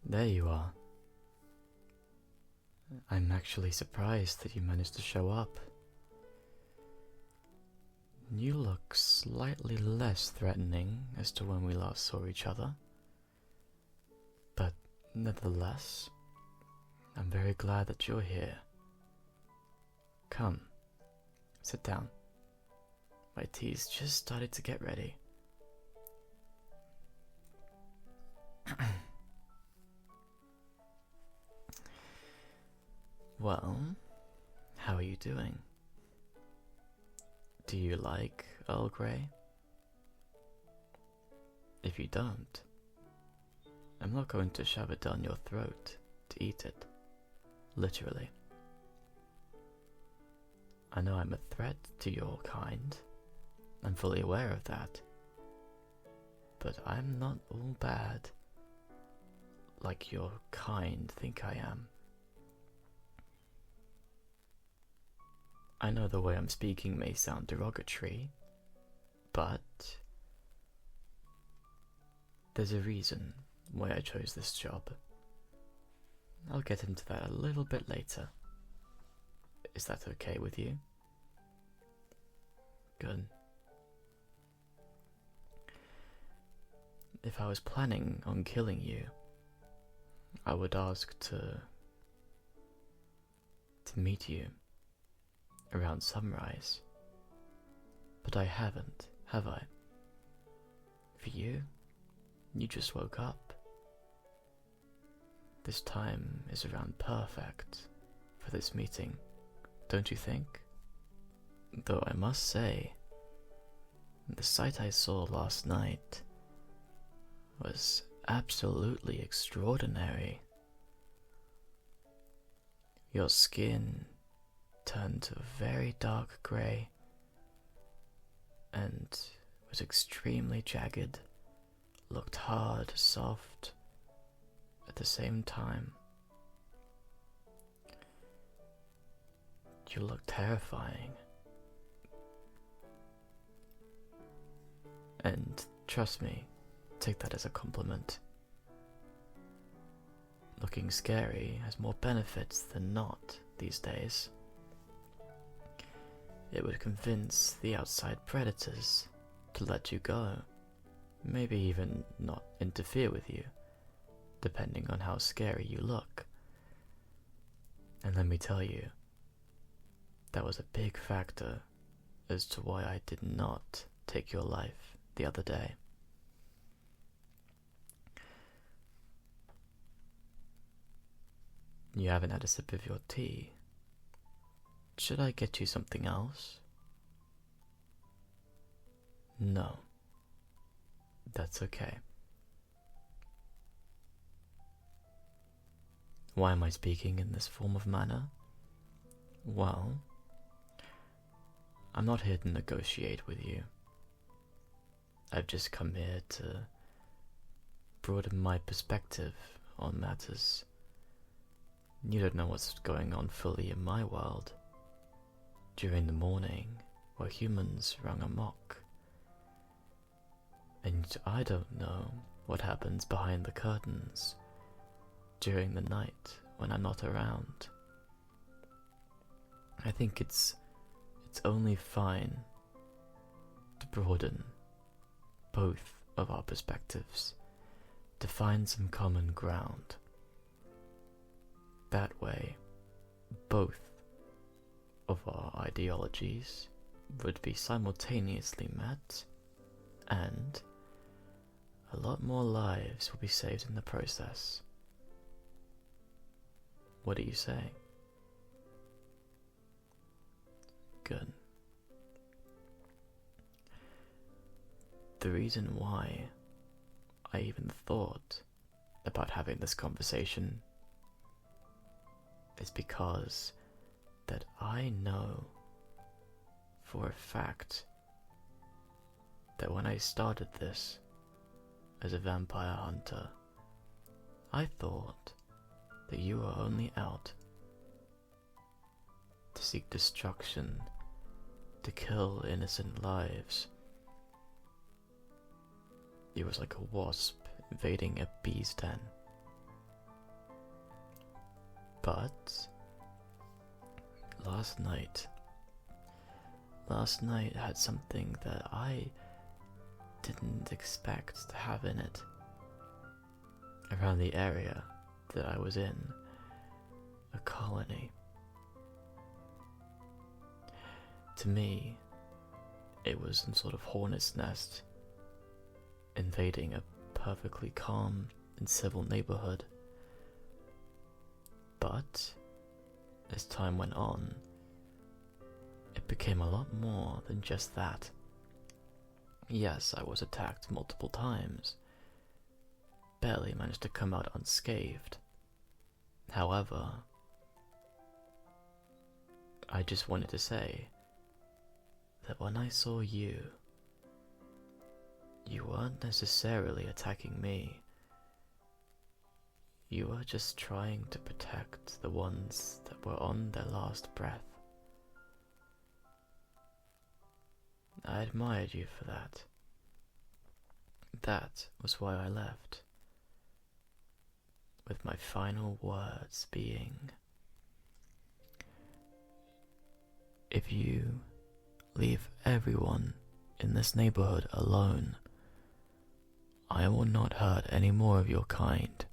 There you are. I'm actually surprised that you managed to show up. You look slightly less threatening as to when we last saw each other. But nevertheless, I'm very glad that you're here. Come, sit down. My tea's just started to get ready. Well, how are you doing? Do you like Earl Grey? If you don't, I'm not going to shove it down your throat to eat it, literally. I know I'm a threat to your kind. I'm fully aware of that. But I'm not all bad, like your kind think I am. I know the way I'm speaking may sound derogatory, but there's a reason why I chose this job. I'll get into that a little bit later. Is that okay with you? Good. If I was planning on killing you, I would ask to meet you around sunrise. But I haven't, have I? For you, you just woke up. This time is around perfect for this meeting, don't you think? Though I must say, the sight I saw last night was absolutely extraordinary. Your skin turned to a very dark grey and was extremely jagged, looked hard, soft at the same time. You look terrifying. And trust me, take that as a compliment. Looking scary has more benefits than not these days. It would convince the outside predators to let you go, maybe even not interfere with you, depending on how scary you look. And let me tell you, that was a big factor as to why I did not take your life the other day. You haven't had a sip of your tea. Should I get you something else? No. That's okay. Why am I speaking in this form of manner? Well, I'm not here to negotiate with you. I've just come here to broaden my perspective on matters. You don't know what's going on fully in my world. During the morning, where humans run amok. And I don't know what happens behind the curtains during the night when I'm not around. I think it's only fine to broaden both of our perspectives, to find some common ground. That way, both of our ideologies would be simultaneously met, and a lot more lives will be saved in the process. What do you say? Good. The reason why I even thought about having this conversation is because that I know for a fact that when I started this as a vampire hunter, I thought that you were only out to seek destruction, to kill innocent lives. You was like a wasp invading a bee's den. But last night had something that I didn't expect to have in it. Around the area that I was in, a colony. To me, it was some sort of hornet's nest invading a perfectly calm and civil neighborhood. But as time went on, it became a lot more than just that. Yes, I was attacked multiple times, barely managed to come out unscathed. However, I just wanted to say that when I saw you, you weren't necessarily attacking me. You were just trying to protect the ones that were on their last breath. I admired you for that. That was why I left, with my final words being, if you leave everyone in this neighborhood alone, I will not hurt any more of your kind.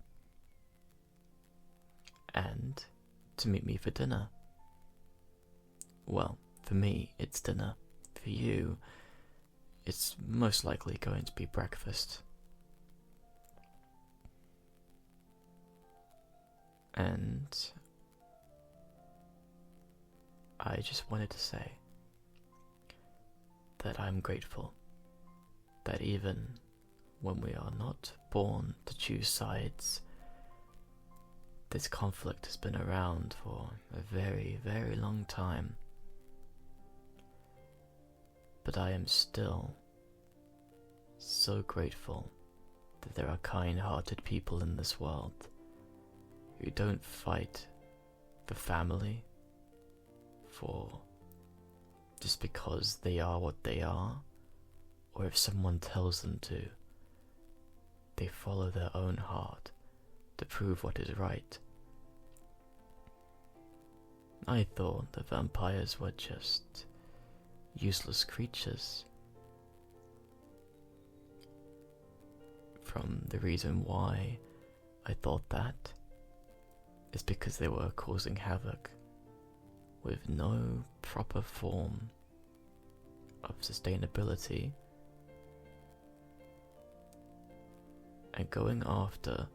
And to meet me for dinner. Well, for me, it's dinner. For you, it's most likely going to be breakfast. And I just wanted to say that I'm grateful that even when we are not born to choose sides, this conflict has been around for a very, very long time. But I am still so grateful that there are kind-hearted people in this world who don't fight for family, for just because they are what they are, or if someone tells them to. They follow their own heart to prove what is right. I thought the vampires were just useless creatures. From the reason why I thought that is because they were causing havoc with no proper form of sustainability and going after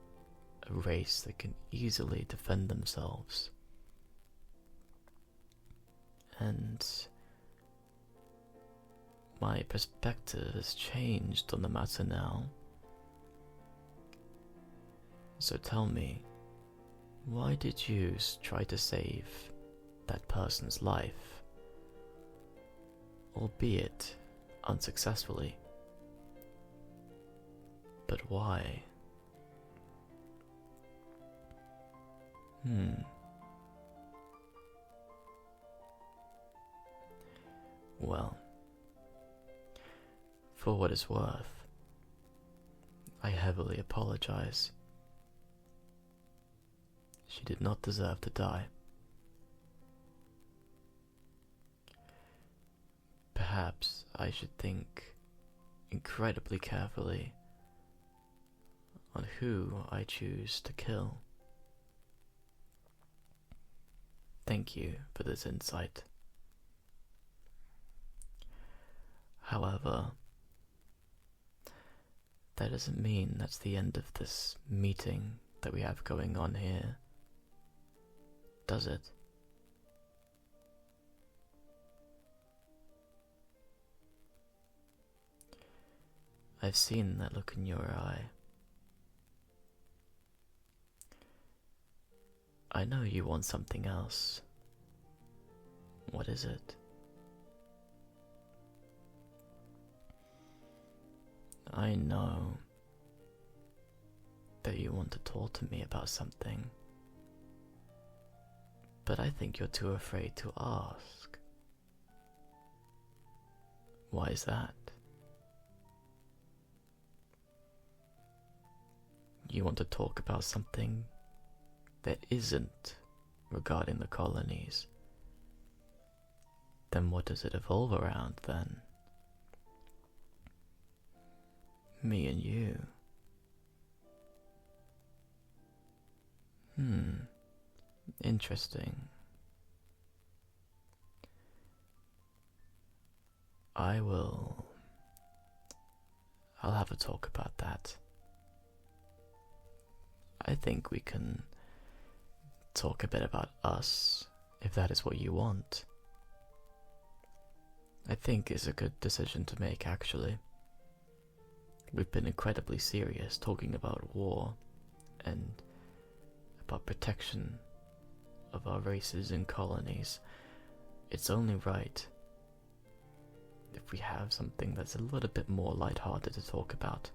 a race that can easily defend themselves. And my perspective has changed on the matter now. So tell me, why did you try to save that person's life, albeit unsuccessfully? But why? Well, for what it's worth, I heavily apologize. She did not deserve to die. Perhaps I should think incredibly carefully on who I choose to kill. Thank you for this insight. However, that doesn't mean that's the end of this meeting that we have going on here, does it? I've seen that look in your eye. I know you want something else. What is it? I know that you want to talk to me about something, but I think you're too afraid to ask. Why is that? You want to talk about something that isn't regarding the colonies, then what does it evolve around then? Me and you. Interesting. I'll have a talk about that. I think we can talk a bit about us, if that is what you want. I think it's a good decision to make, actually. We've been incredibly serious talking about war and about protection of our races and colonies. It's only right if we have something that's a little bit more lighthearted to talk about.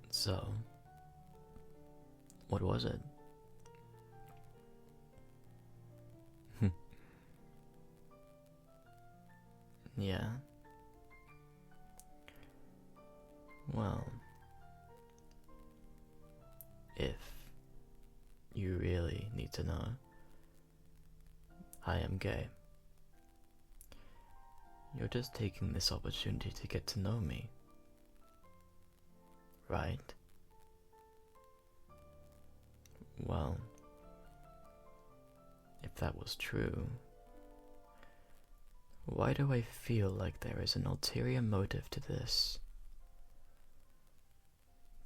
So, what was it? Yeah. Well, if you really need to know, I am gay. You're just taking this opportunity to get to know me, right? Well, if that was true, why do I feel like there is an ulterior motive to this?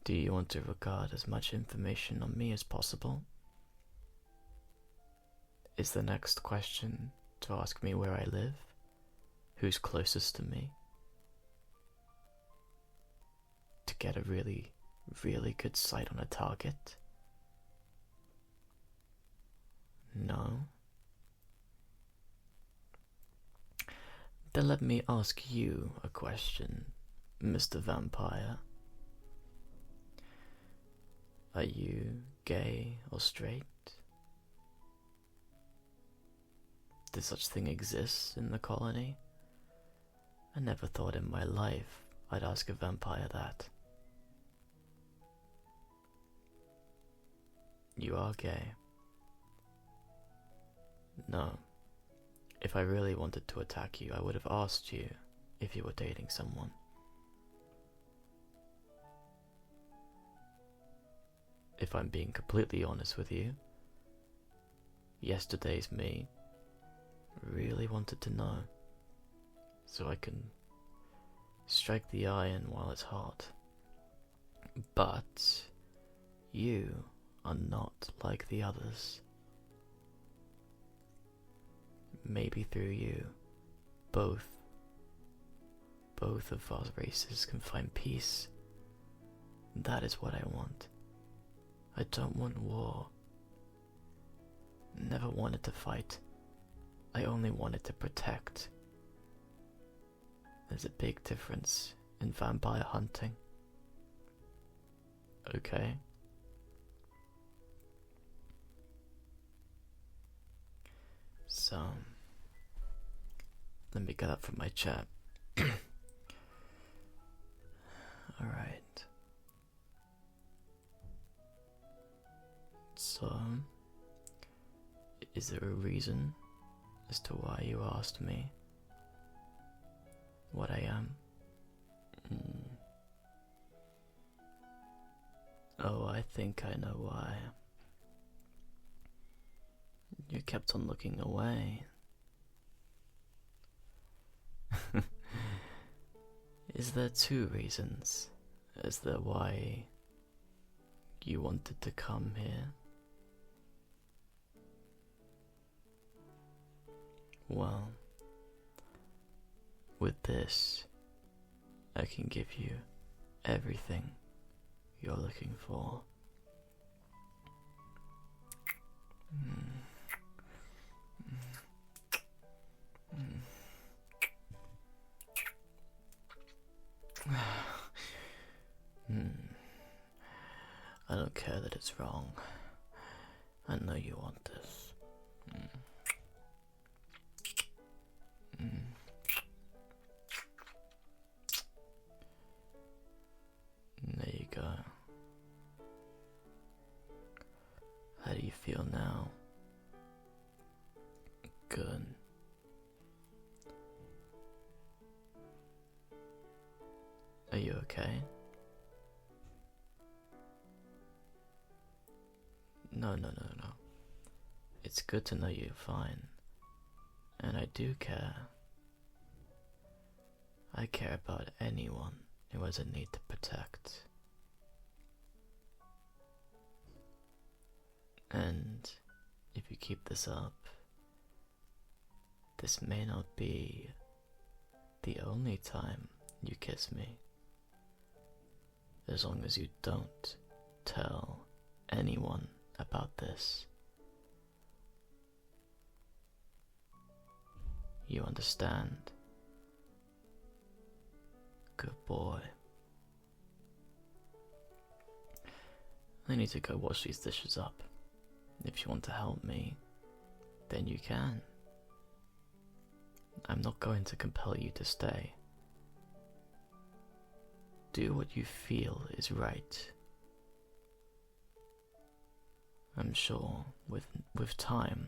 Do you want to regard as much information on me as possible? Is the next question to ask me where I live? Who's closest to me? To get a really, really good sight on a target? No? Then let me ask you a question, Mr. Vampire. Are you gay or straight? Does such thing exist in the colony? I never thought in my life I'd ask a vampire that. You are gay. No. If I really wanted to attack you, I would have asked you if you were dating someone. If I'm being completely honest with you, yesterday's me really wanted to know, so I can strike the iron while it's hot. But you are not like the others. Maybe through you, both of our races can find peace. That is what I want. I don't want war. Never wanted to fight. I only wanted to protect. There's a big difference in vampire hunting. Okay? So, let me get up from my chat. Alright. So, is there a reason as to why you asked me what I am? Oh, I think I know why. You kept on looking away. Is there two reasons as to why you wanted to come here? Well, with this, I can give you everything you're looking for. I don't care that it's wrong. I know you want this. There you go. How do you feel now? Good. Are you okay? No. It's good to know you're fine. And I do care. I care about anyone who has a need to protect. And if you keep this up, this may not be the only time you kiss me. As long as you don't tell anyone about this. You understand? Good boy. I need to go wash these dishes up. If you want to help me, then you can. I'm not going to compel you to stay. Do what you feel is right. I'm sure with time,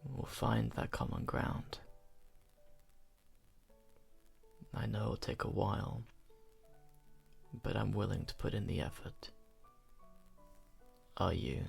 we'll find that common ground. I know it'll take a while, but I'm willing to put in the effort. Are you?